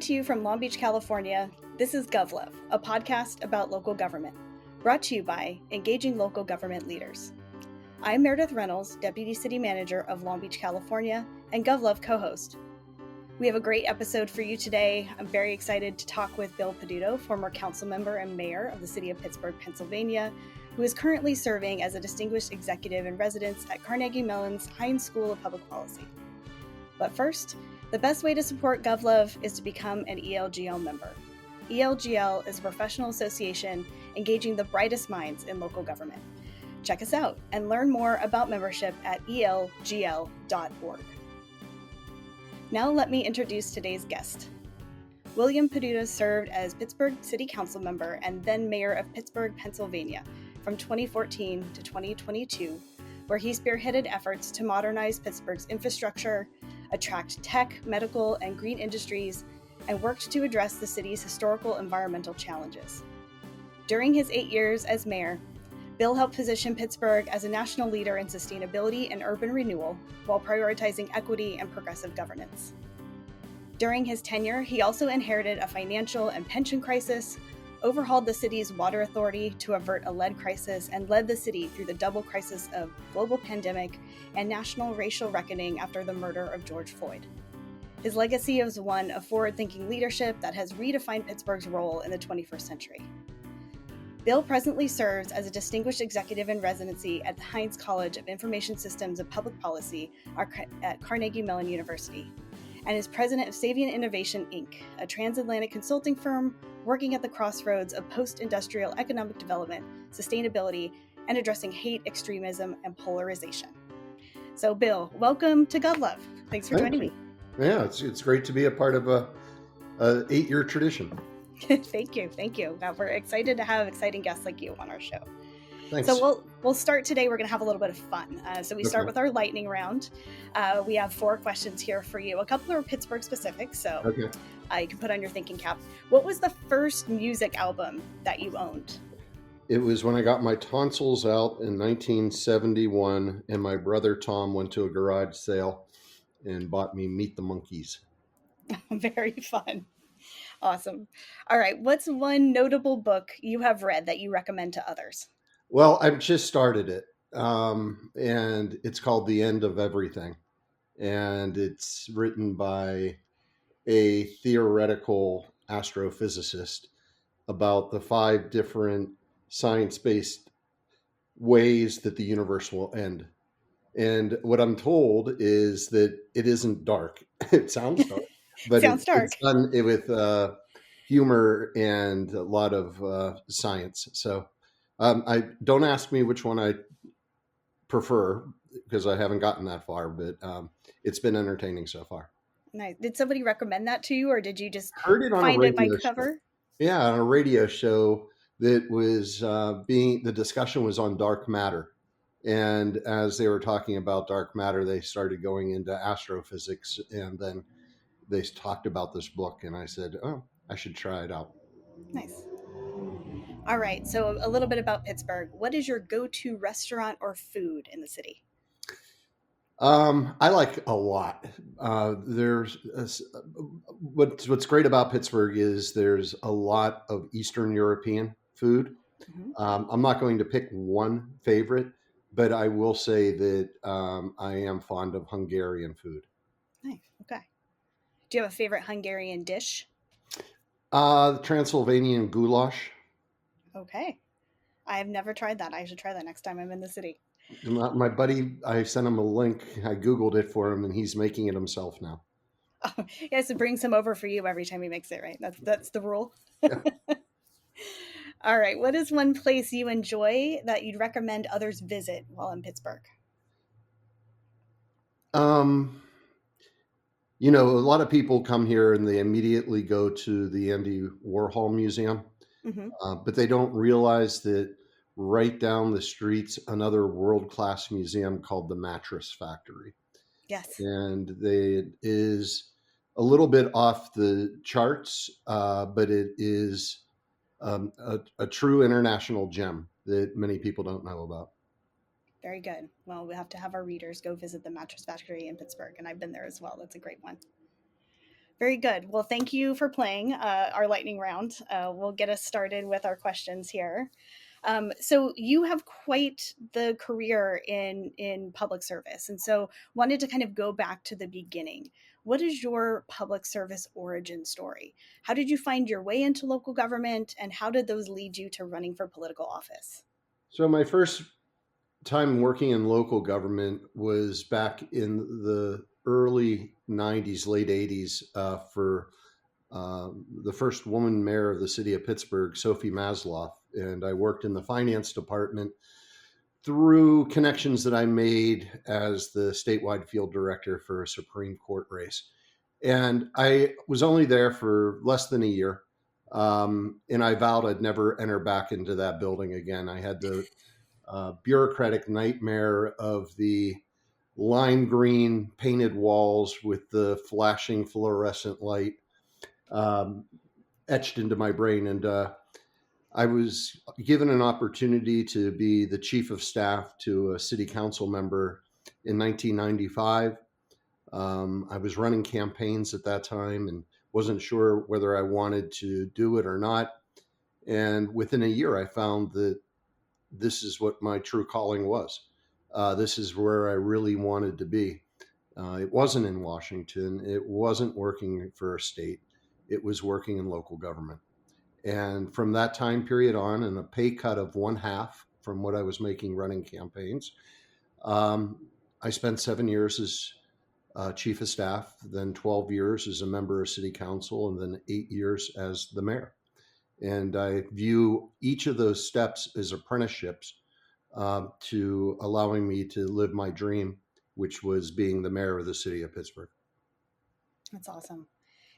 to you from Long Beach, California. This is GovLove, a podcast about local government, brought to you by Engaging Local Government Leaders. I'm Meredith Reynolds, Deputy City Manager of Long Beach, California, and GovLove co-host. We have a great episode for you today. I'm very excited to talk with Bill Peduto, former council member and mayor of the City of Pittsburgh, Pennsylvania, who is currently serving as a distinguished executive in residence at Carnegie Mellon's Heinz School of Public Policy. But first, the best way to support GovLove is to become an ELGL member. ELGL is a professional association engaging the brightest minds in local government. Check us out and learn more about membership at elgl.org. Now let me introduce today's guest. William Peduto served as Pittsburgh City Council member and then mayor of Pittsburgh, Pennsylvania from 2014 to 2022, where he spearheaded efforts to modernize Pittsburgh's infrastructure, attract tech, medical, and green industries, and worked to address the city's historical environmental challenges. During his 8 years as mayor, Bill helped position Pittsburgh as a national leader in sustainability and urban renewal while prioritizing equity and progressive governance. During his tenure, he also inherited a financial and pension crisis, overhauled the city's water authority to avert a lead crisis, and led the city through the double crisis of global pandemic and national racial reckoning after the murder of George Floyd. His legacy is one of forward-thinking leadership that has redefined Pittsburgh's role in the 21st century. Bill presently serves as a distinguished executive in residency at the Heinz College of Information Systems and Public Policy at Carnegie Mellon University, and is president of Savient Innovation, Inc., a transatlantic consulting firm working at the crossroads of post-industrial economic development, sustainability, and addressing hate, extremism, and polarization. So, Bill, welcome to GovLove. Thanks for joining me. Yeah, it's great to be a part of a 8-year tradition. Thank you. Now, we're excited to have exciting guests like you on our show. Thanks. So we'll start today. We're going to have a little bit of fun. So we start with our lightning round. We have 4 questions here for you. A couple are Pittsburgh specific, so you can put on your thinking cap. What was the first music album that you owned? It was when I got my tonsils out in 1971, and my brother Tom went to a garage sale and bought me Meet the Monkees. Very fun. Awesome. All right. What's one notable book you have read that you recommend to others? Well, I've just started it, and it's called The End of Everything, and it's written by a theoretical astrophysicist about the 5 different science-based ways that the universe will end. And what I'm told is that it isn't dark. It sounds dark, but it's done with humor and a lot of science. So I don't ask me which one I prefer because I haven't gotten that far, but it's been entertaining so far. Nice. Did somebody recommend that to you, or did you just find it by cover? Yeah, on a radio show that was the discussion was on dark matter. And as they were talking about dark matter, they started going into astrophysics, and then they talked about this book, and I said, oh, I should try it out. Nice. All right. So a little bit about Pittsburgh. What is your go-to restaurant or food in the city? I like a lot. What's great about Pittsburgh is there's a lot of Eastern European food. Mm-hmm. I'm not going to pick one favorite, but I will say that I am fond of Hungarian food. Nice. Okay. Do you have a favorite Hungarian dish? Transylvanian goulash. Okay. I have never tried that. I should try that next time I'm in the city. My buddy, I sent him a link. I Googled it for him, and he's making it himself now. Oh, yeah, so bring some over for you every time he makes it, right? That's the rule. Yeah. All right. What is one place you enjoy that you'd recommend others visit while in Pittsburgh? A lot of people come here and they immediately go to the Andy Warhol Museum, mm-hmm. But they don't realize that right down the street's another world-class museum called the Mattress Factory. Yes. And it is a little bit off the charts, but it is a true international gem that many people don't know about. Very good. Well, we have to have our readers go visit the Mattress Factory in Pittsburgh, and I've been there as well. That's a great one. Very good. Well, thank you for playing our lightning round. We'll get us started with our questions here. So you have quite the career in public service, and so wanted to kind of go back to the beginning. What is your public service origin story? How did you find your way into local government, and how did those lead you to running for political office? So my first time working in local government was back in the early 90s, late 80s, for the first woman mayor of the city of Pittsburgh, Sophie Masloff. And I worked in the finance department through connections that I made as the statewide field director for a Supreme Court race. And I was only there for less than a year. And I vowed I'd never enter back into that building again. I had the bureaucratic nightmare of the lime green painted walls with the flashing fluorescent light etched into my brain. And I was given an opportunity to be the chief of staff to a city council member in 1995. I was running campaigns at that time and wasn't sure whether I wanted to do it or not. And within a year, I found that this is what my true calling was. This is where I really wanted to be. It wasn't in Washington. It wasn't working for a state. It was working in local government. And from that time period on, and a pay cut of one half from what I was making running campaigns, I spent 7 years as chief of staff, then 12 years as a member of city council, and then 8 years as the mayor. And I view each of those steps as apprenticeships to allowing me to live my dream, which was being the mayor of the city of Pittsburgh. That's awesome.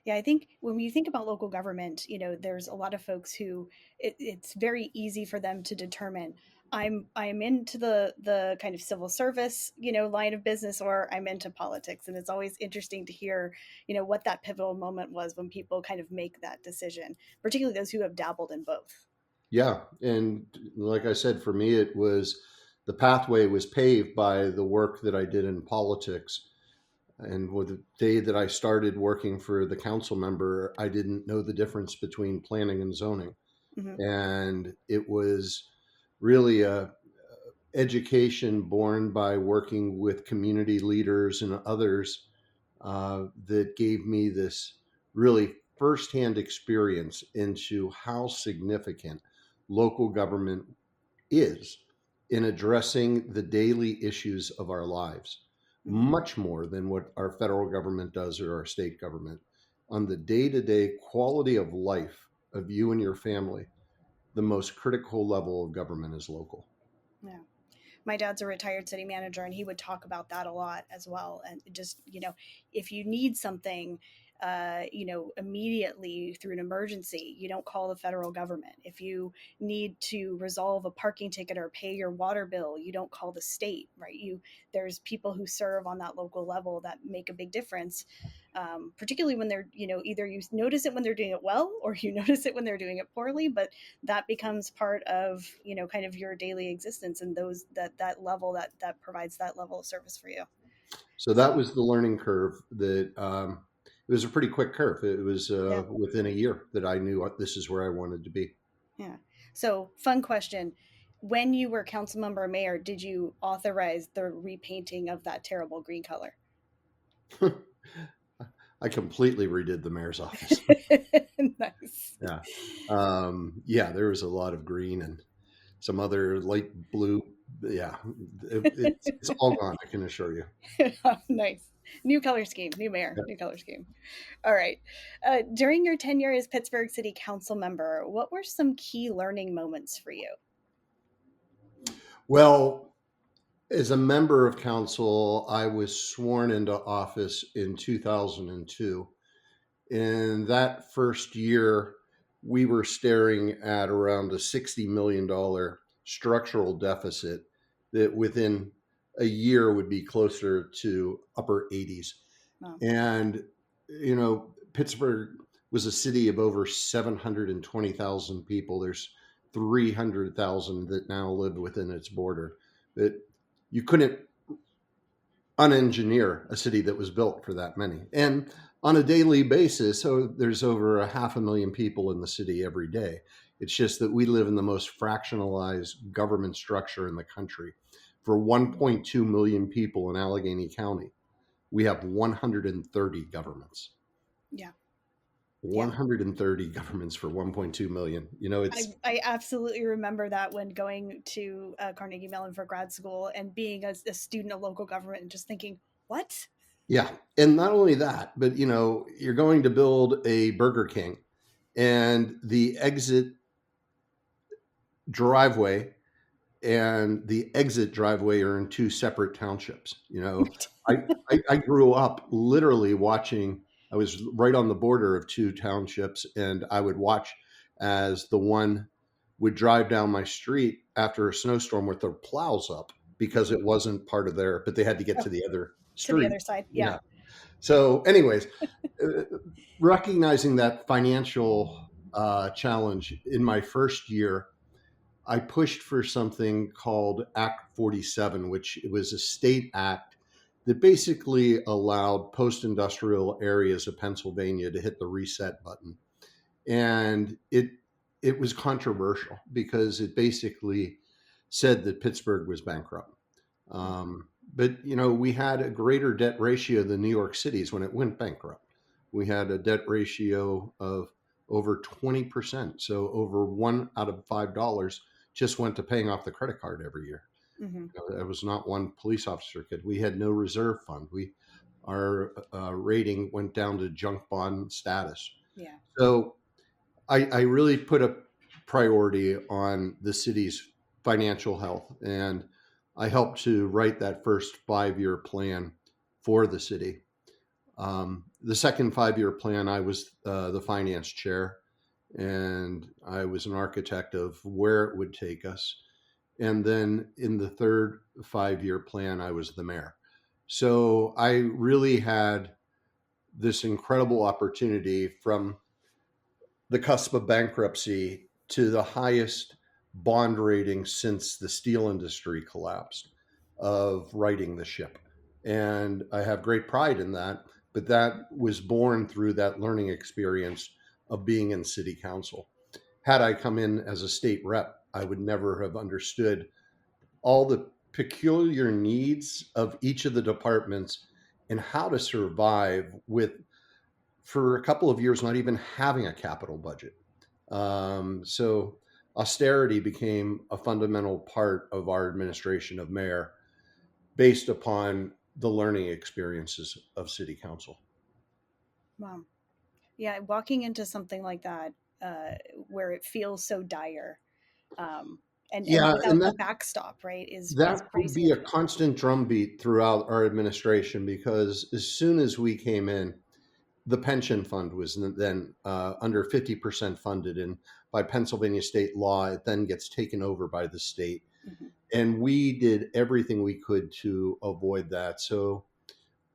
Yeah, I think when you think about local government, there's a lot of folks who it's very easy for them to determine I'm into the kind of civil service, line of business, or I'm into politics. And it's always interesting to hear, what that pivotal moment was when people kind of make that decision, particularly those who have dabbled in both. Yeah. And like I said, for me, it was the pathway was paved by the work that I did in politics. And with the day that I started working for the council member, I didn't know the difference between planning and zoning. Mm-hmm. And it was really a education born by working with community leaders and others that gave me this really firsthand experience into how significant local government is in addressing the daily issues of our lives, much more than what our federal government does or our state government. On the day-to-day quality of life of you and your family, the most critical level of government is local. Yeah. My dad's a retired city manager, and he would talk about that a lot as well. And just, if you need something, immediately through an emergency, you don't call the federal government. If you need to resolve a parking ticket or pay your water bill, you don't call the state, right? There's people who serve on that local level that make a big difference. Particularly when they're, either you notice it when they're doing it well, or you notice it when they're doing it poorly, but that becomes part of, kind of your daily existence, and that level that provides that level of service for you. So that was the learning curve that, it was a pretty quick curve. It was within a year that I knew this is where I wanted to be. Yeah. So fun question. When you were council member or mayor, did you authorize the repainting of that terrible green color? I completely redid the mayor's office. Nice. Yeah. There was a lot of green and some other light blue. Yeah. It's all gone, I can assure you. Nice. New color scheme, new mayor, new color scheme. All right. During your tenure as Pittsburgh City Council member, what were some key learning moments for you? Well, as a member of council, I was sworn into office in 2002. In that first year, we were staring at around a $60 million structural deficit that within a year would be closer to upper 80s. Wow. And, Pittsburgh was a city of over 720,000 people. There's 300,000 that now live within its border. That you couldn't unengineer a city that was built for that many. And on a daily basis. So there's over 500,000 people in the city every day. It's just that we live in the most fractionalized government structure in the country. For 1.2 million people in Allegheny County, we have 130 governments. Yeah. 130 governments for 1.2 million. I absolutely remember that when going to Carnegie Mellon for grad school and being a student of local government and just thinking, what? Yeah. And not only that, but you're going to build a Burger King, and the exit driveway and the exit driveway are in two separate townships. I grew up literally watching. I was right on the border of two townships, and I would watch as the one would drive down my street after a snowstorm with their plows up because it wasn't part of their, but they had to get to the other To the street. other side. Yeah. So anyways, recognizing that financial challenge in my first year, I pushed for something called Act 47, which was a state act that basically allowed post-industrial areas of Pennsylvania to hit the reset button. And it was controversial because it basically said that Pittsburgh was bankrupt. But we had a greater debt ratio than New York City's when it went bankrupt. We had a debt ratio of over 20%. So over $1 out of $5 just went to paying off the credit card every year. Mm-hmm. There was not one police officer kid. We had no reserve fund. Our rating went down to junk bond status. Yeah. So I really put a priority on the city's financial health, and I helped to write that first 5-year plan for the city. The second 5-year plan, I was the finance chair, and I was an architect of where it would take us. And then in the third 5-year plan, I was the mayor. So I really had this incredible opportunity from the cusp of bankruptcy to the highest bond rating since the steel industry collapsed of righting the ship. And I have great pride in that, but that was born through that learning experience of being in city council. Had I come in as a state rep, I would never have understood all the peculiar needs of each of the departments and how to survive with, for a couple of years, not even having a capital budget. So austerity became a fundamental part of our administration of mayor based upon the learning experiences of city council. Wow. Yeah, walking into something like that, where it feels so dire, and without a backstop, right, is that pretty would be a significant. constant drumbeat throughout our administration, because as soon as we came in, the pension fund was then under 50% funded, and by Pennsylvania state law, it then gets taken over by the state. Mm-hmm. And we did everything we could to avoid that. So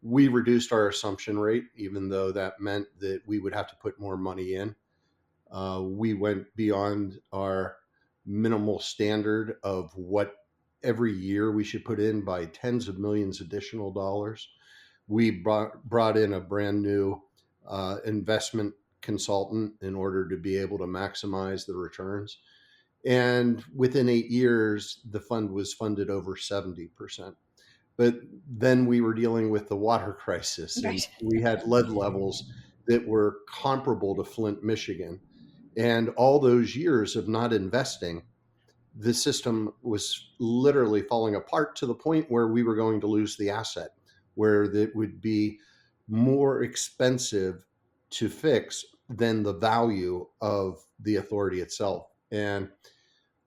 we reduced our assumption rate, even though that meant that we would have to put more money in. We went beyond our minimal standard of what every year we should put in by tens of millions additional dollars. We brought in a brand new investment consultant in order to be able to maximize the returns. And within 8 years, the fund was funded over 70%. But then we were dealing with the water crisis, and we had lead levels that were comparable to Flint, Michigan. And all those years of not investing, the system was literally falling apart to the point where we were going to lose the asset, where it would be more expensive to fix than the value of the authority itself. And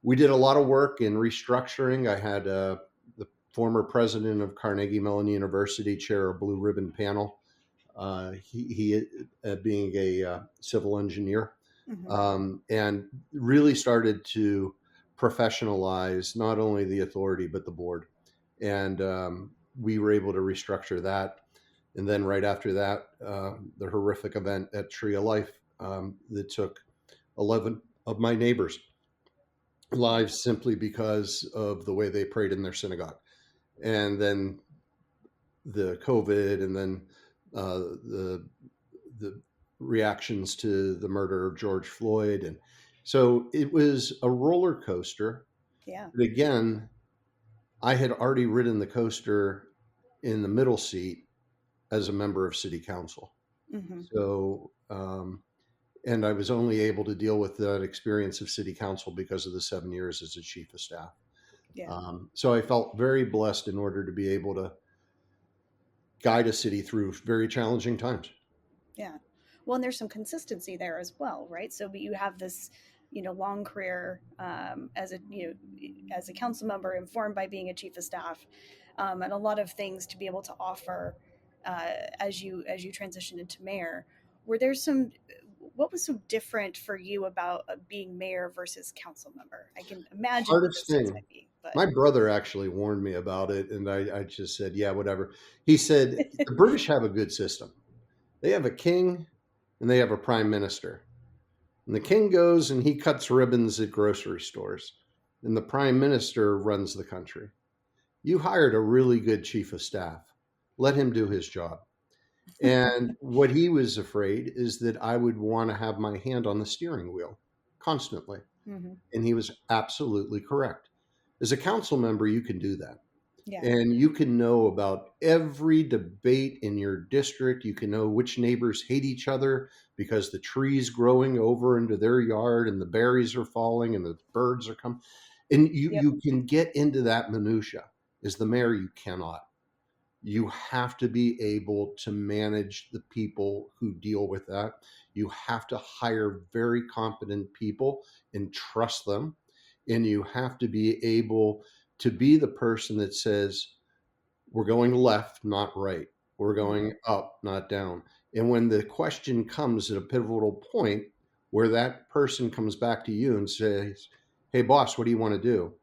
we did a lot of work in restructuring. I had the former president of Carnegie Mellon University chair a blue ribbon panel. He being a civil engineer, mm-hmm. And really started to professionalize not only the authority but the board. And we were able to restructure that. And then right after that, the horrific event at Tree of Life that took 11 of my neighbors' lives simply because of the way they prayed in their synagogue. And then the COVID, and then the the reactions to the murder of George Floyd. And so it was a roller coaster. Yeah. But again, I had already ridden the coaster in the middle seat as a member of city council. Mm-hmm. So, and I was only able to deal with that experience of city council because of the 7 years as a chief of staff. Yeah. So I felt very blessed in order to be able to guide a city through very challenging times. Yeah. Well, and there's some consistency there as well, right? So you have this, long career as a council member, informed by being a chief of staff, and a lot of things to be able to offer as you transition into mayor. Were there some? What was so different for you about being mayor versus council member? I can imagine what Hardest those things thing. might be, but My brother actually warned me about it, and I just said, yeah, whatever. He said, the British have a good system. They have a king and they have a prime minister. And the king goes and he cuts ribbons at grocery stores, and the prime minister runs the country. You hired a really good chief of staff. Let him do his job. And what he was afraid is that I would want to have my hand on the steering wheel constantly. mm-hmm. And he was absolutely correct. As a council member, you can do that. Yeah. And you can know about every debate in your district. You can know which neighbors hate each other because the tree's growing over into their yard and the berries are falling and the birds are coming. And you can get into that minutia. As the mayor, you cannot. You have to be able to manage the people who deal with that. You have to hire very competent people and trust them. And you have to be able to be the person that says, we're going left, not right. We're going up, not down. And when the question comes at a pivotal point where that person comes back to you and says, hey, boss, what do you want to do?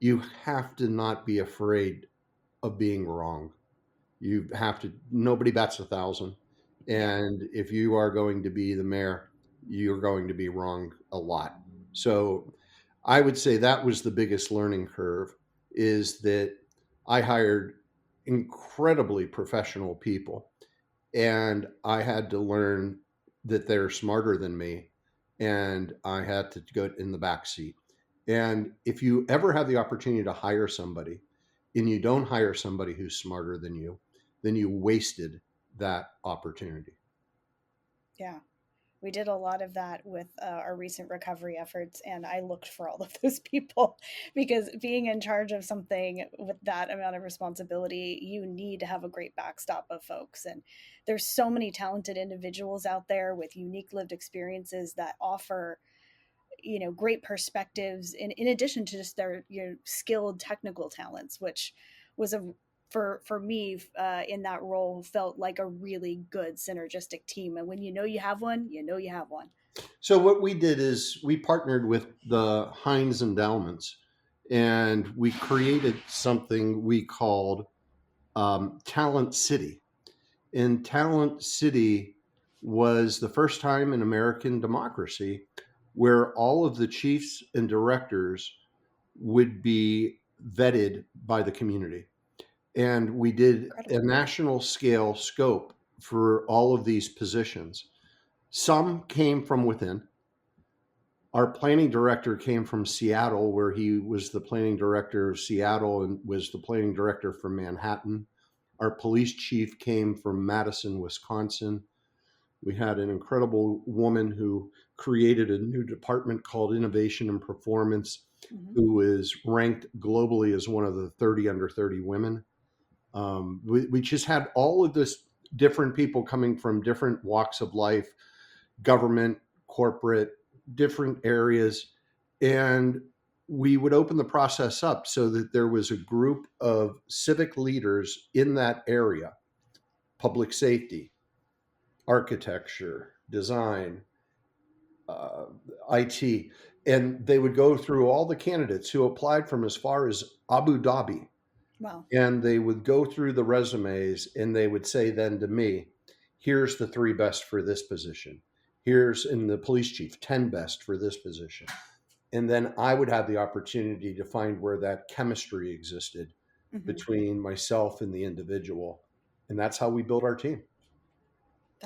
You have to not be afraid of being wrong. You have to, nobody bats 1,000. And if you are going to be the mayor, you're going to be wrong a lot. So I would say that was the biggest learning curve, is that I hired incredibly professional people, and I had to learn that they're smarter than me, and I had to go in the back seat. And if you ever have the opportunity to hire somebody and you don't hire somebody who's smarter than you, then you wasted that opportunity. Yeah. We did a lot of that with our recent recovery efforts, and I looked for all of those people because being in charge of something with that amount of responsibility, you need to have a great backstop of folks. And there's so many talented individuals out there with unique lived experiences that offer, great perspectives in addition to just their skilled technical talents, which was for me in that role felt like a really good synergistic team. And when you have one, you have one. So what we did is we partnered with the Heinz endowments, and we created something we called Talent City. And Talent City was the first time in American democracy where all of the chiefs and directors would be vetted by the community. And we did a national scale scope for all of these positions. Some came from within. Our planning director came from Seattle, where he was the planning director of Seattle and was the planning director for Manhattan. Our police chief came from Madison, Wisconsin. We had an incredible woman who created a new department called Innovation and Performance, who is ranked globally as one of the 30 under 30 women. We just had all of this different people coming from different walks of life, government, corporate, different areas. And we would open the process up so that there was a group of civic leaders in that area: public safety, architecture, design, IT. And they would go through all the candidates who applied from as far as Abu Dhabi. Wow. And they would go through the resumes and they would say then to me, here's the 3 best for this position. Here's, in the police chief, 10 best for this position. And then I would have the opportunity to find where that chemistry existed between myself and the individual. And that's how we built our team.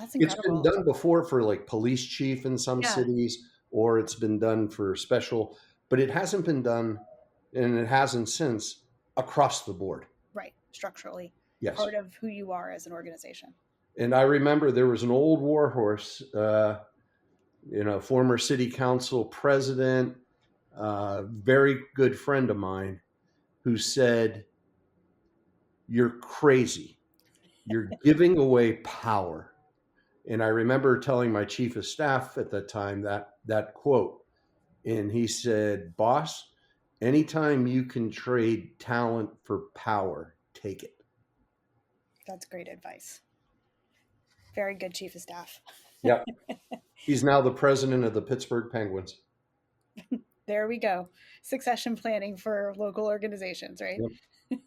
That's It's been incredible. done before for like police chief in some Yeah, cities, or it's been done for special, but it hasn't been done, and it hasn't since, across the board. right. Structurally, Yes. part of who you are as an organization. And I remember there was an old warhorse, former city council president, very good friend of mine, who said, "You're crazy. You're giving away power." And I remember telling my chief of staff at that time that quote, and he said, "Boss, anytime you can trade talent for power, take it." That's great advice. Very good chief of staff. Yep. He's now the president of the Pittsburgh Penguins. There we go. Succession planning for local organizations, right? Yep.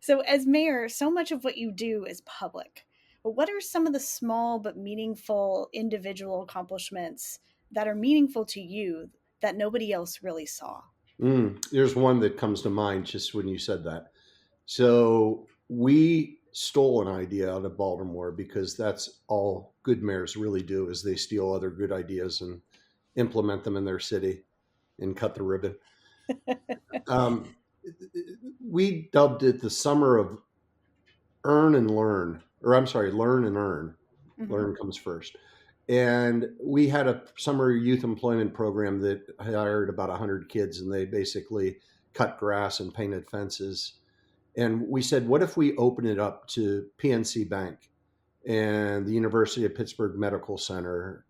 So, as mayor, so much of what you do is public. But what are some of the small but meaningful individual accomplishments that are meaningful to you that nobody else really saw? There's one that comes to mind just when you said that. So we stole an idea out of Baltimore, because that's all good mayors really do, is they steal other good ideas and implement them in their city and cut the ribbon. Um, we dubbed it the summer of earn and learn, or I'm sorry, learn and earn. Mm-hmm. Learn comes first. And we had a summer youth employment program that hired about 100 kids, and they basically cut grass and painted fences. And we said, what if we open it up to PNC Bank and the University of Pittsburgh Medical Center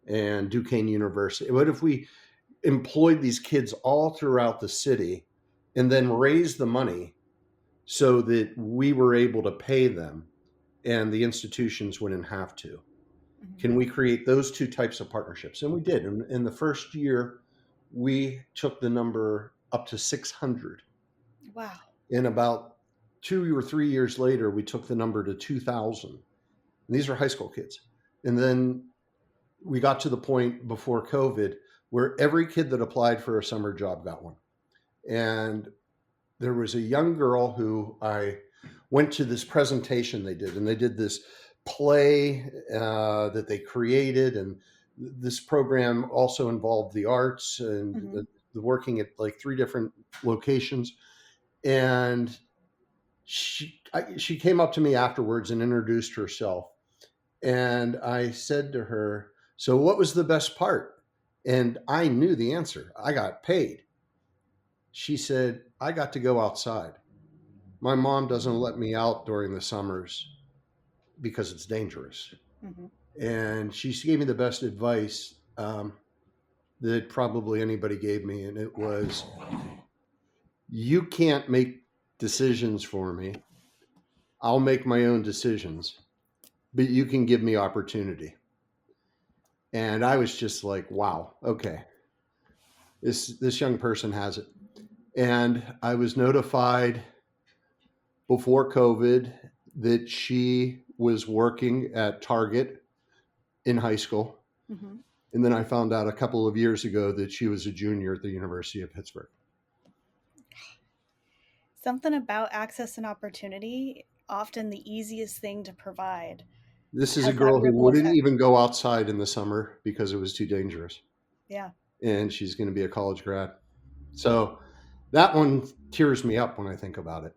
and Duquesne University? What if we employed these kids all throughout the city and then raised the money so that we were able to pay them and the institutions wouldn't have to? Mm-hmm. Can we create those two types of partnerships? And we did. And in the first year, we took the number up to 600. Wow. In about 2 or 3 years later, we took the number to 2,000. And these are high school kids. And then we got to the point before COVID where every kid that applied for a summer job got one. And there was a young girl who I went to this presentation they did, and they did this play that they created. And this program also involved the arts and Mm-hmm. the working at like 3 different locations. And she came up to me afterwards and introduced herself. And I said to her, "So what was the best part?" And I knew the answer. I got paid. She said, "I got to go outside. My mom doesn't let me out during the summers because it's dangerous." Mm-hmm. And she gave me the best advice that probably anybody gave me. And it was, "You can't make decisions for me. I'll make my own decisions, but you can give me opportunity." And I was just like, wow, okay, this young person has it. And I was notified before COVID that she was working at Target in high school. Mm-hmm. And then I found out a couple of years ago that she was a junior at the University of Pittsburgh. Something about access and opportunity, often the easiest thing to provide, This is a has that girl who ripple wouldn't effect. even go outside in the summer because it was too dangerous. Yeah. And she's going to be a college grad. So that one tears me up when I think about it.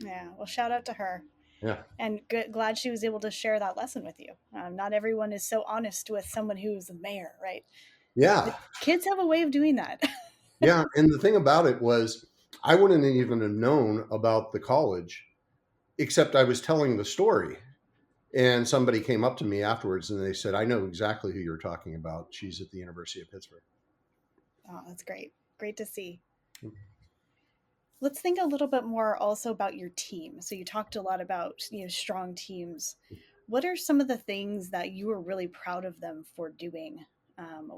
Yeah. Well, shout out to her. Yeah. And glad she was able to share that lesson with you. Not everyone is so honest with someone who's a mayor, right? Yeah. But kids have a way of doing that. Yeah. And the thing about it was, I wouldn't even have known about the college, except I was telling the story. And somebody came up to me afterwards and they said, "I know exactly who you're talking about. She's at the University of Pittsburgh." Oh, that's great. Great to see. Let's think a little bit more also about your team. So you talked a lot about, strong teams. What are some of the things that you were really proud of them for doing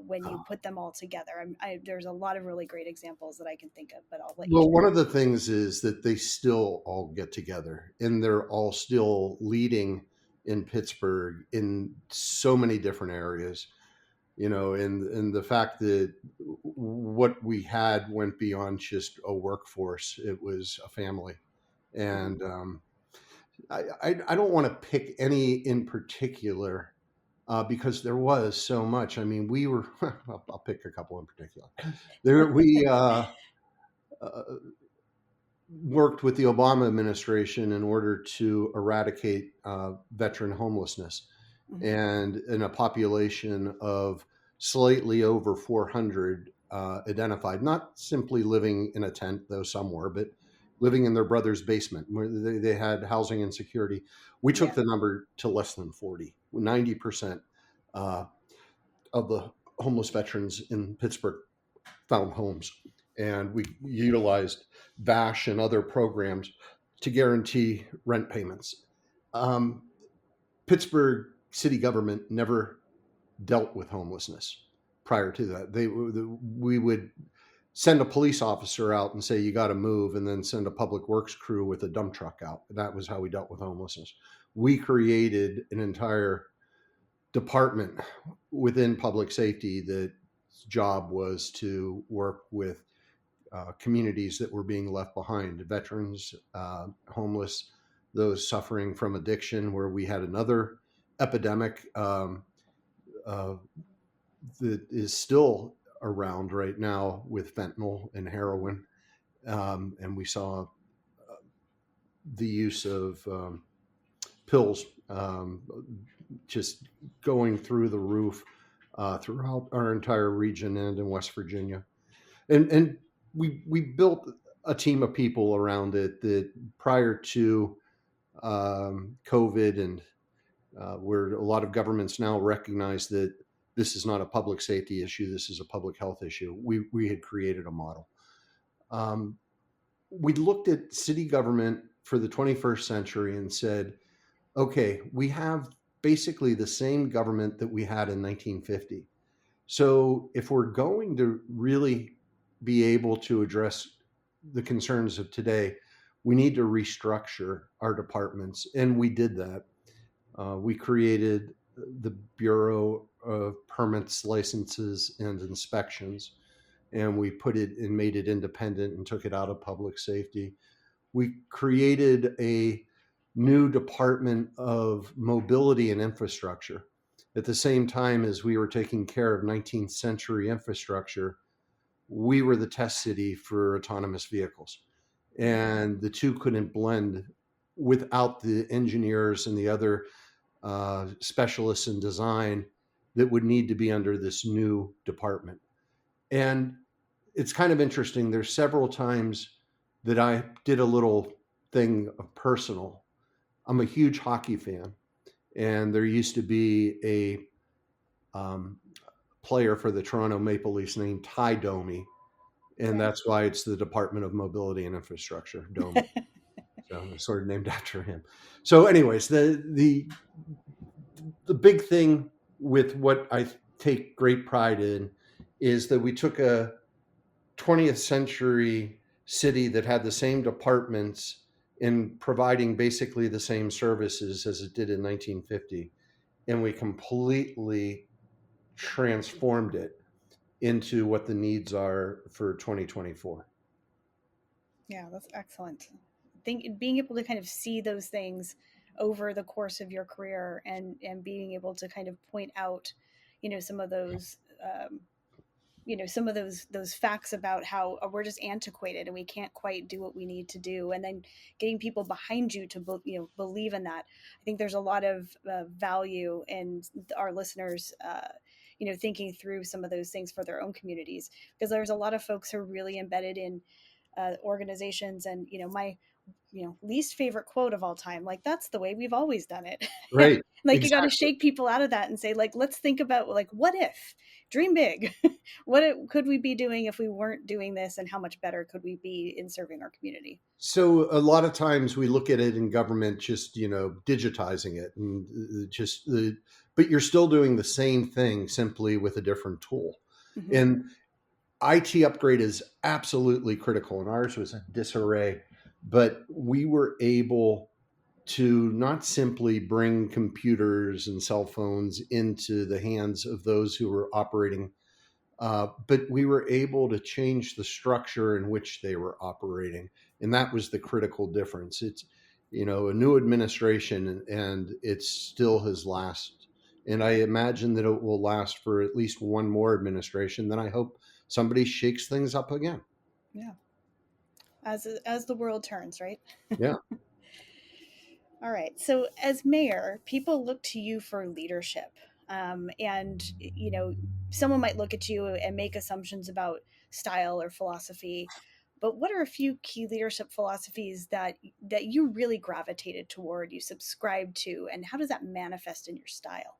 when you put them all together? There's a lot of really great examples that I can think of, but I'll let you Well, share. one of the things is that they still all get together and they're all still leading in Pittsburgh in so many different areas, and the fact that what we had went beyond just a workforce. It was a family. And I don't want to pick any in particular because there was so much. I mean, we were, I'll pick a couple in particular. Uh, worked with the Obama administration in order to eradicate veteran homelessness. Mhm. And in a population of slightly over 400 identified, not simply living in a tent, though some were, but living in their brother's basement where they had housing insecurity. We took Yeah. the number to less than 40. 90% uh, of the homeless veterans in Pittsburgh found homes. And we utilized VASH and other programs to guarantee rent payments. Um, Pittsburgh city government never dealt with homelessness prior to that. We would send a police officer out and say, you got to move, and then send a public works crew with a dump truck out. That was how we dealt with homelessness. We created an entire department within public safety that job was to work with communities that were being left behind, veterans, homeless, those suffering from addiction, where we had another epidemic uh, that is still around right now with fentanyl and heroin. And we saw the use of pills just going through the roof throughout our entire region and in West Virginia. And we built a team of people around it that prior to COVID and where a lot of governments now recognize that this is not a public safety issue, this is a public health issue. We had created a model. We looked at city government for the 21st century and said, okay, we have basically the same government that we had in 1950. So if we're going to really be able to address the concerns of today, we need to restructure our departments. And we did that. We created the Bureau of Permits, Licenses, and Inspections, and we put it and made it independent and took it out of public safety. We created a new department of mobility and infrastructure. At the same time as we were taking care of 19th century infrastructure, we were the test city for autonomous vehicles. And the two couldn't blend without the engineers and the other specialists in design that would need to be under this new department. And it's kind of interesting. There's several times that I did a little thing of personal. I'm a huge hockey fan, and there used to be a player for the Toronto Maple Leafs named Ty Domi, and that's why it's the Department of Mobility and Infrastructure, Domi. So it's sort of named after him. So, anyways, the big thing with what I take great pride in is that we took a 20th century city that had the same departments in providing basically the same services as it did in 1950, and we completely transformed it into what the needs are for 2024. Yeah, that's excellent. Being able to kind of see those things over the course of your career and being able to kind of point out, some of those some of those facts about how we're just antiquated and we can't quite do what we need to do, and then getting people behind you to believe in that. I think there's a lot of value in our listeners thinking through some of those things for their own communities, because there's a lot of folks who are really embedded in organizations. And my least favorite quote of all time, like, that's the way we've always done it. Right. Like, you got to Exactly. shake people out of that and say, like, let's think about, like, what if, dream big. Could we be doing if we weren't doing this, and how much better could we be in serving our community? So a lot of times we look at it in government, just, digitizing it and but you're still doing the same thing, simply with a different tool. Mm-hmm. And IT upgrade is absolutely critical, and ours was in disarray, but we were able to not simply bring computers and cell phones into the hands of those who were operating, but we were able to change the structure in which they were operating, and that was the critical difference. a new administration, and it still has lasted. And I imagine that it will last for at least one more administration. Then I hope somebody shakes things up again. Yeah. As the world turns, right? Yeah. All right. So, as mayor, people look to you for leadership. And, someone might look at you and make assumptions about style or philosophy. But what are a few key leadership philosophies that you really gravitated toward, you subscribe to, and how does that manifest in your style?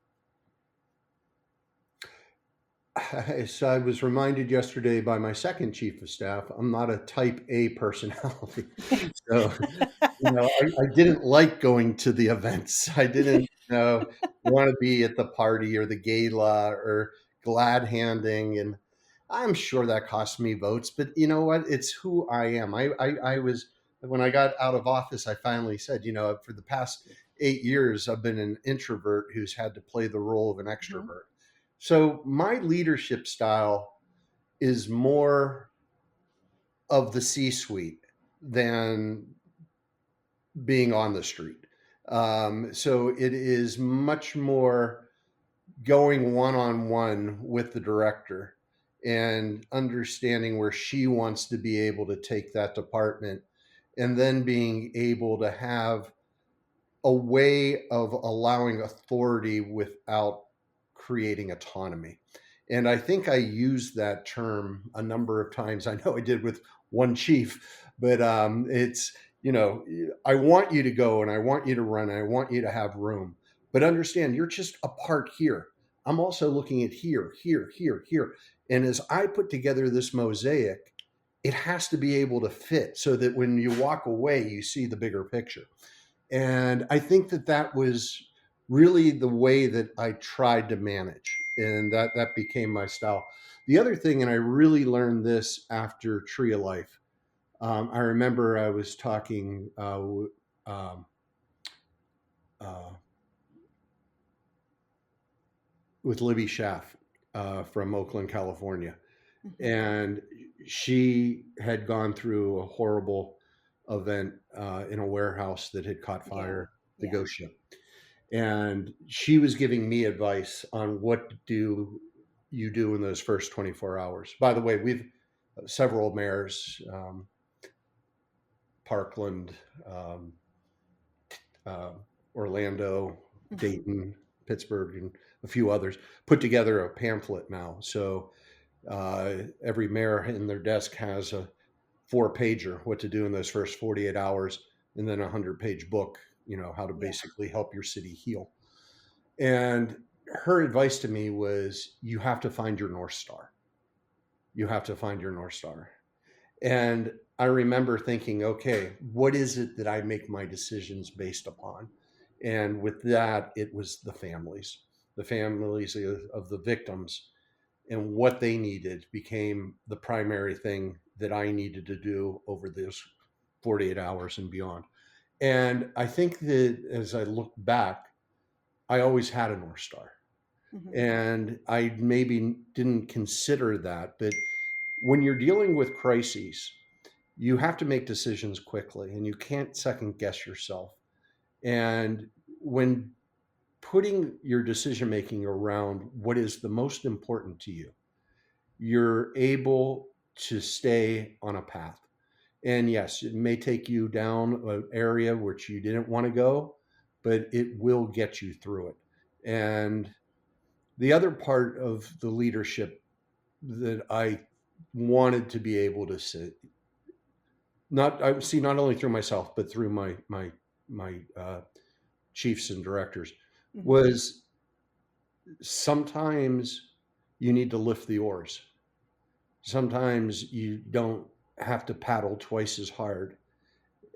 So I was reminded yesterday by my second chief of staff, I'm not a type A personality. So, I didn't like going to the events. I didn't want to be at the party or the gala or glad handing. And I'm sure that cost me votes, but you know what? It's who I am. I was, when I got out of office, I finally said, for the past 8 years, I've been an introvert who's had to play the role of an Mhm. extrovert. So my leadership style is more of the C-suite than being on the street. So it is much more going one-on-one with the director and understanding where she wants to be able to take that department, and then being able to have a way of allowing authority without creating autonomy. And I think I used that term a number of times. I know I did with one chief, but it's, I want you to go and I want you to run and I want you to have room. But understand, you're just a part here. I'm also looking at here, here, here, here. And as I put together this mosaic, it has to be able to fit so that when you walk away, you see the bigger picture. And I think that was really the way that I tried to manage, and that became my style. The other thing, and I really learned this after Tree of Life. I remember I was talking um, uh, with Libby Schaff from Oakland, California, Mhm. and she had gone through a horrible event in a warehouse that had caught Yeah. fire, the Yeah. ghost ship. And she was giving me advice on what do you do in those first 24 hours. By the way, we've several mayors, Parkland, um, uh, Orlando, Mhm. Dayton, Pittsburgh, and a few others, put together a pamphlet now. So every mayor in their desk has a 4-pager, what to do in those first 48 hours, and then a 100-page book, how to Yeah. basically help your city heal. And her advice to me was, you have to find your North Star. You have to find your North Star. And I remember thinking, okay, what is it that I make my decisions based upon? And with that, it was the families of the victims, and what they needed became the primary thing that I needed to do over those 48 hours and beyond. And I think that as I look back, I always had a North Star. Mhm. And I maybe didn't consider that. But when you're dealing with crises, you have to make decisions quickly and you can't second guess yourself. And when putting your decision making around what is the most important to you, you're able to stay on a path. And yes, it may take you down an area which you didn't want to go, but it will get you through it. And the other part of the leadership that I wanted to be able to sit, not I see not only through myself but through my chiefs and directors, Mhm. was sometimes you need to lift the oars. Sometimes you don't have to paddle twice as hard,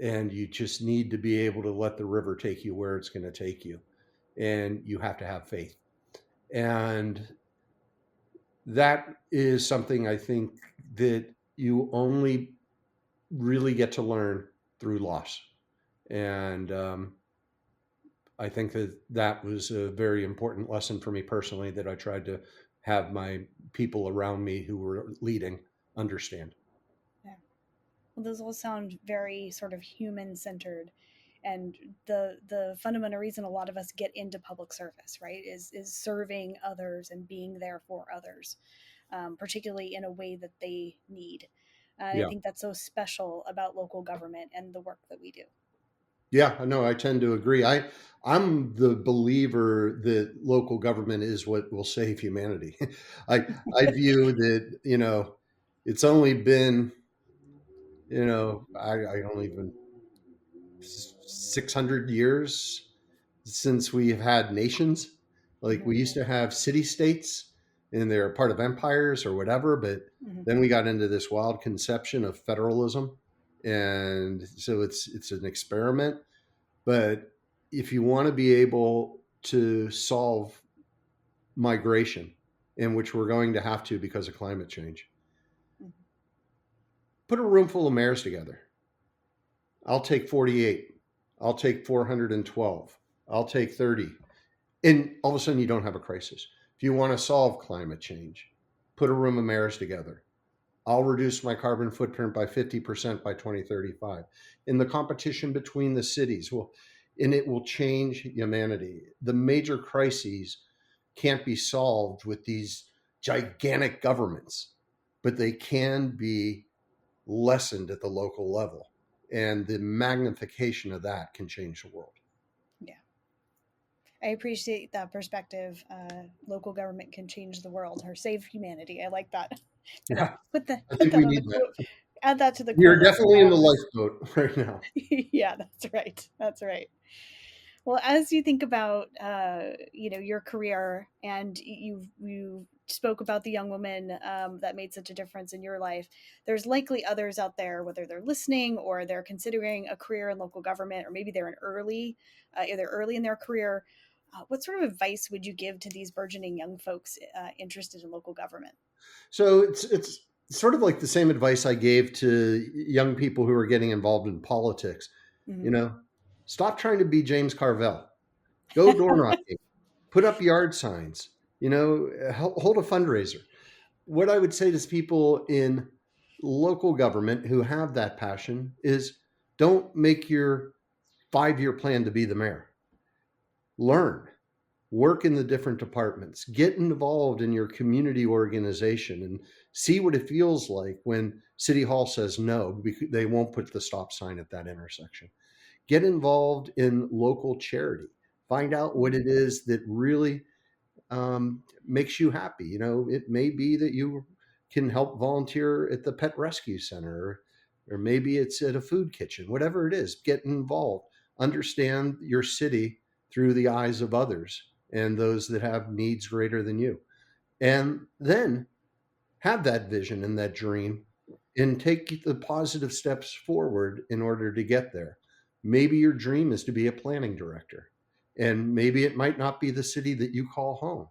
and you just need to be able to let the river take you where it's going to take you, and you have to have faith. And that is something I think that you only really get to learn through loss. And I think that was a very important lesson for me personally, that I tried to have my people around me who were leading understand. Yeah. Well, those all sound very sort of human centered. And the fundamental reason a lot of us get into public service, right, is serving others and being there for others, particularly in a way that they need. And I Yeah. think that's so special about local government and the work that we do. Yeah, no, I tend to agree. I'm the believer that local government is what will save humanity. I I view that, it's only been, I don't even 600 years since we've had nations. Like Mm-hmm. we used to have city states and they're part of empires or whatever, but Mm-hmm. then we got into this wild conception of federalism. And so it's an experiment. But if you want to be able to solve migration, in which we're going to have to because of climate change, Mm-hmm. put a room full of mayors together. I'll take 48. I'll take 412. I'll take 30. And all of a sudden, you don't have a crisis. If you want to solve climate change, put a room of mayors together. I'll reduce my carbon footprint by 50% by 2035. In the competition between the cities, and it will change humanity. The major crises can't be solved with these gigantic governments, but they can be lessened at the local level. And the magnification of that can change the world. Yeah, I appreciate that perspective. Local government can change the world or save humanity. I like that. Gonna Yeah, I put think that we on the need that. quote. Add that to the We are quote list of definitely my in the office. lifeboat right now. Yeah, that's right. That's right. Well, as you think about your career, and you spoke about the young woman that made such a difference in your life, there's likely others out there, whether they're listening or they're considering a career in local government, or maybe they're either early in their career. What sort of advice would you give to these burgeoning young folks interested in local government? So it's sort of like the same advice I gave to young people who are getting involved in politics. Mm-hmm. You know, stop trying to be James Carville. Go door knocking. Put up yard signs. Hold a fundraiser. What I would say to people in local government who have that passion is don't make your 5-year plan to be the mayor. Learn, work in the different departments, get involved in your community organization and see what it feels like when City Hall says no, because they won't put the stop sign at that intersection. Get involved in local charity. Find out what it is that really makes you happy. It may be that you can help volunteer at the pet rescue center, or maybe it's at a food kitchen, whatever it is, get involved. Understand your city through the eyes of others and those that have needs greater than you. And then have that vision and that dream and take the positive steps forward in order to get there. Maybe your dream is to be a planning director, and maybe it might not be the city that you call home.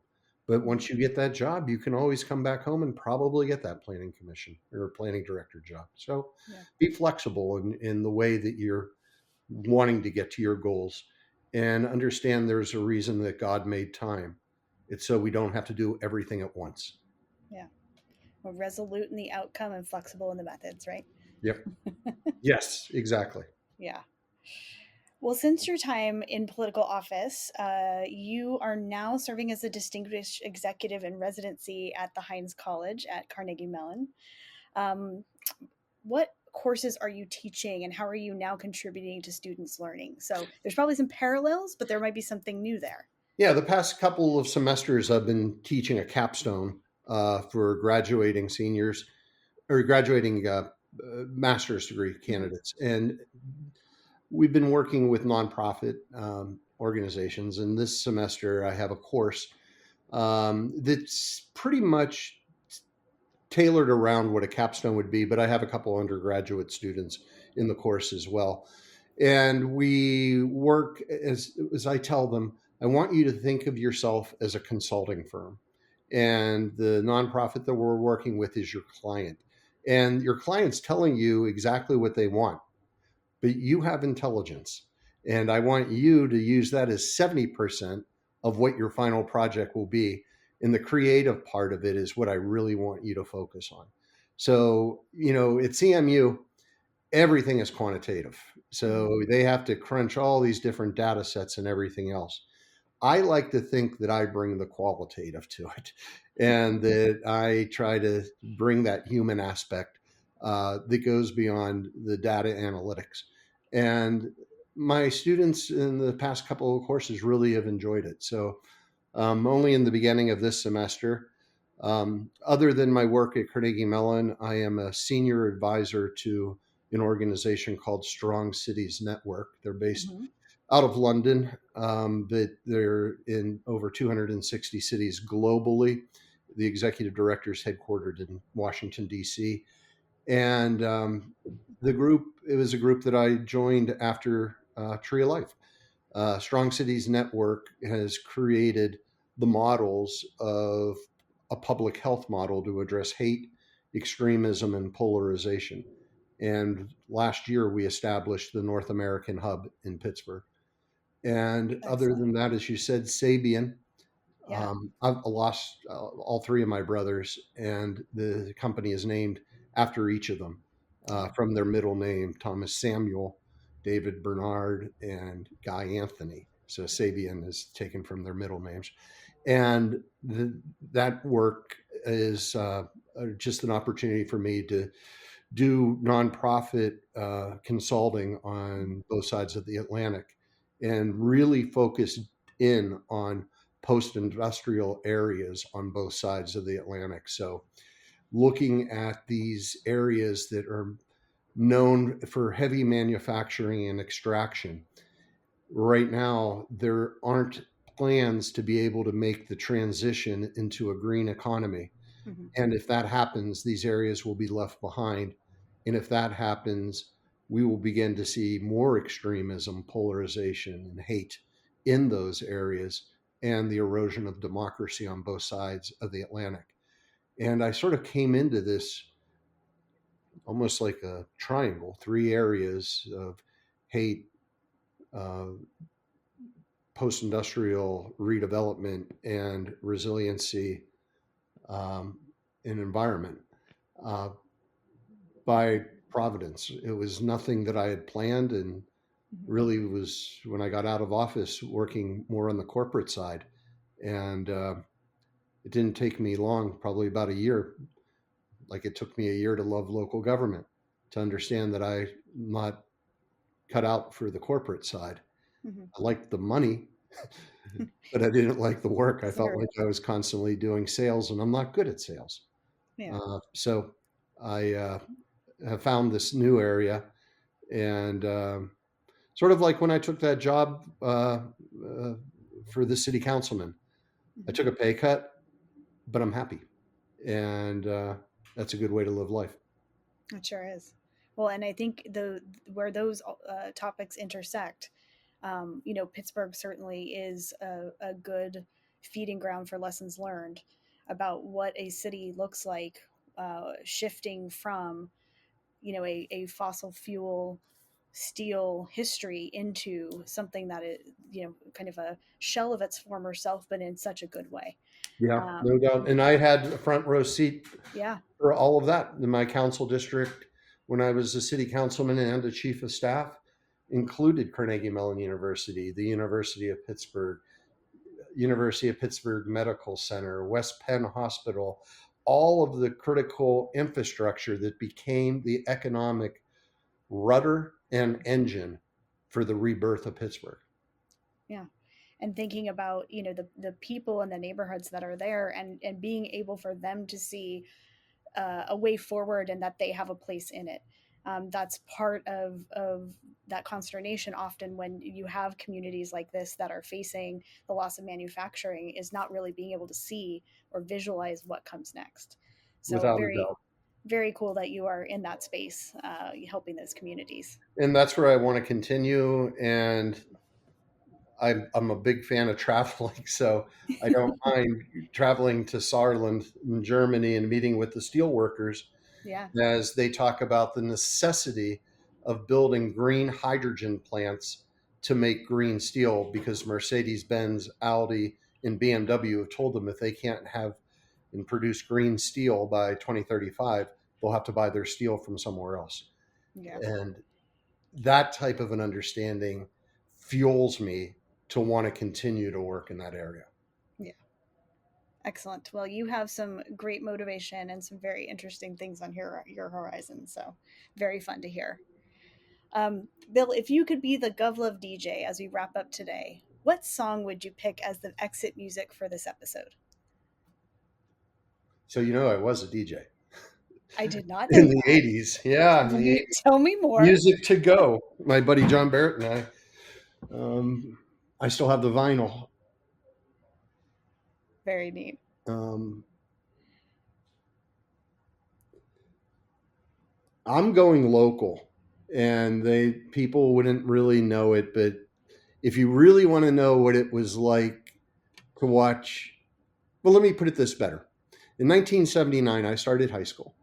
But once you get that job, you can always come back home and probably get that planning commission or planning director job. So Yeah. be flexible in the way that you're wanting to get to your goals, and understand there's a reason that God made time. It's so we don't have to do everything at once. Yeah. We're resolute in the outcome and flexible in the methods, right? Yep. Yes, exactly. Yeah. Well, since your time in political office, you are now serving as a distinguished executive in residency at the Heinz College at Carnegie Mellon. Um, what courses are you teaching, and how are you now contributing to students' learning? So there's probably some parallels, but there might be something new there. Yeah, the past couple of semesters, I've been teaching a capstone for graduating seniors or graduating master's degree candidates. And we've been working with nonprofit organizations. And this semester, I have a course that's pretty much tailored around what a capstone would be, but I have a couple undergraduate students in the course as well. And we work as I tell them, I want you to think of yourself as a consulting firm. And the nonprofit that we're working with is your client. And your client's telling you exactly what they want, but you have intelligence. And I want you to use that as 70% of what your final project will be. And the creative part of it is what I really want you to focus on. So, at CMU, everything is quantitative. So they have to crunch all these different data sets and everything else. I like to think that I bring the qualitative to it and that I try to bring that human aspect that goes beyond the data analytics. And my students in the past couple of courses really have enjoyed it. So only in the beginning of this semester. Other than my work at Carnegie Mellon, I am a senior advisor to an organization called Strong Cities Network. They're based Mm-hmm. out of London, but they're in over 260 cities globally. The executive director is headquartered in Washington, D.C. And it was a group that I joined after Tree of Life. Strong Cities Network has created the models of a public health model to address hate, extremism, and polarization. And last year, we established the North American hub in Pittsburgh. And other Excellent. than that, as you said, Sabian. Yeah. I've lost all three of my brothers, and the company is named after each of them from their middle name: Thomas Samuel, David Bernard, and Guy Anthony. So Sabian is taken from their middle names. And that work is just an opportunity for me to do nonprofit consulting on both sides of the Atlantic and really focus in on post-industrial areas on both sides of the Atlantic. So looking at these areas that are known for heavy manufacturing and extraction. Right now, there aren't plans to be able to make the transition into a green economy. Mm-hmm. And if that happens, these areas will be left behind. And if that happens, we will begin to see more extremism, polarization, and hate in those areas and the erosion of democracy on both sides of the Atlantic. And I sort of came into this almost like a triangle, three areas of hate, uh, post industrial redevelopment, and resiliency in environment. Uh, by providence. It was nothing that I had planned, and really was when I got out of office working more on the corporate side. And it didn't take me long, probably about a year. Like it took me a year to love local government, to understand that I'm not cut out for the corporate side. Mm-hmm. I liked the money, but I didn't like the work. I felt Sure. like I was constantly doing sales, and I'm not good at sales. Yeah. So I have found this new area, and sort of like when I took that job for the city councilman, I Mm-hmm. took a pay cut, but I'm happy, and that's a good way to live life. It sure is. Well, and I think the where those topics intersect, Pittsburgh certainly is a good feeding ground for lessons learned about what a city looks like, shifting from a fossil fuel steel history into something that is kind of a shell of its former self, but in such a good way. Yeah, no Um, doubt. And I had a front row seat yeah. for all of that in my council district when I was a city councilman and a chief of staff. Included Carnegie Mellon University, the University of Pittsburgh Medical Center, West Penn Hospital, all of the critical infrastructure that became the economic rudder and engine for the rebirth of Pittsburgh. Yeah. And thinking about the people and the neighborhoods that are there, and being able for them to see a way forward and that they have a place in it. That's part of that consternation often when you have communities like this that are facing the loss of manufacturing, is not really being able to see or visualize what comes next. So Without a very, doubt. very cool that you are in that space, helping those communities. And that's where I want to continue. And I'm a big fan of traveling, so I don't mind traveling to Saarland in Germany and meeting with the steel workers Yeah. as they talk about the necessity of building green hydrogen plants to make green steel, because Mercedes-Benz, Audi, and BMW have told them if they can't have and produce green steel by 2035, they'll have to buy their steel from somewhere else. Yeah. And that type of an understanding fuels me to want to continue to work in that area. Yeah. Excellent. Well, you have some great motivation and some very interesting things on your horizon. So very fun to hear. Bill, if you could be the GovLove DJ as we wrap up today, what song would you pick as the exit music for this episode? So, I was a DJ. I did not know in the that. 80s. Yeah. Tell me more. Music to go. My buddy John Barrett and I still have the vinyl. Very neat. I'm going local, and people wouldn't really know it, but if you really want to know what it was like to watch, well, let me put it this better. In 1979, I started high school,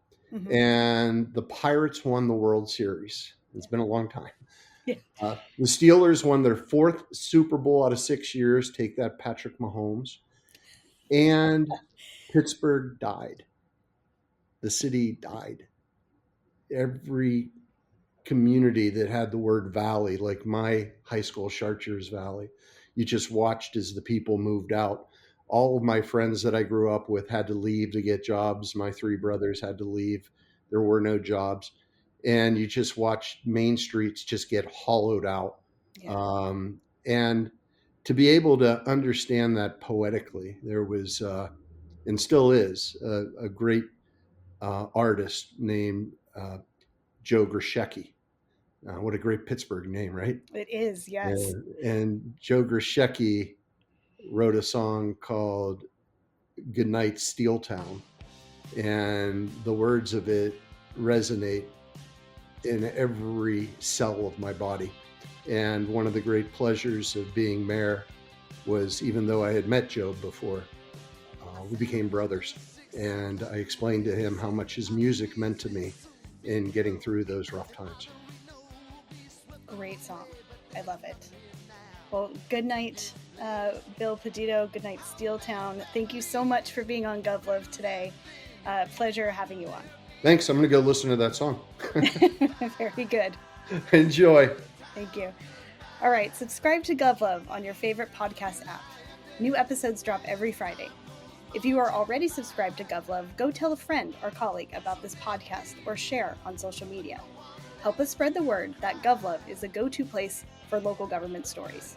and the Pirates won the World Series. It's been a long time. Yeah. The Steelers won their 4th Super Bowl out of 6 years. Take that, Patrick Mahomes. And Pittsburgh died. The city died. Every community that had the word valley, like my high school, Chartiers Valley, you just watched as the people moved out. All of my friends that I grew up with had to leave to get jobs. My 3 brothers had to leave. There were no jobs. And you just watched main streets just get hollowed out. Yeah. And to be able to understand that poetically, there was, and still is, a great artist named Joe Grishecki. What a great Pittsburgh name, right? It is, yes. And Joe Grishecki wrote a song called Goodnight Steeltown, and the words of it resonate in every cell of my body. And one of the great pleasures of being mayor was, even though I had met Joe before, we became brothers. And I explained to him how much his music meant to me in getting through those rough times. Great song. I love it. Well, good night, Bill Peduto. Good night, Steeltown. Thank you so much for being on GovLove today. Pleasure having you on. Thanks. I'm going to go listen to that song. Very good. Enjoy. Thank you. All right. Subscribe to GovLove on your favorite podcast app. New episodes drop every Friday. If you are already subscribed to GovLove, go tell a friend or colleague about this podcast or share on social media. Help us spread the word that GovLove is the go-to place for local government stories.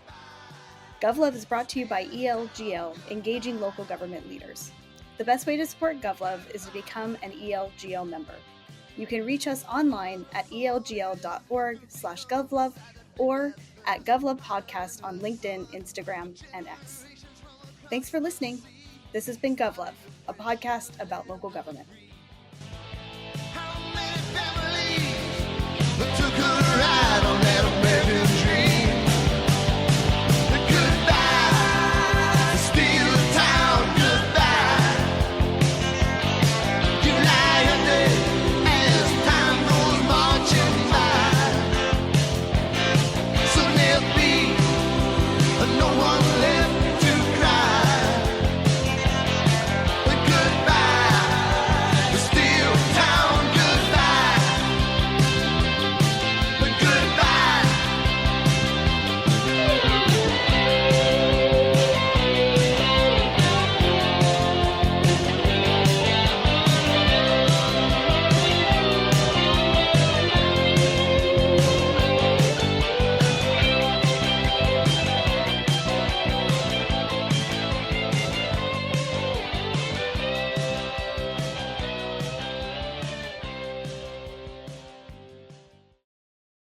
GovLove is brought to you by ELGL, Engaging Local Government Leaders. The best way to support GovLove is to become an ELGL member. You can reach us online at elgl.org/GovLove or at GovLove Podcast on LinkedIn, Instagram, and X. Thanks for listening. This has been GovLove, a podcast about local government.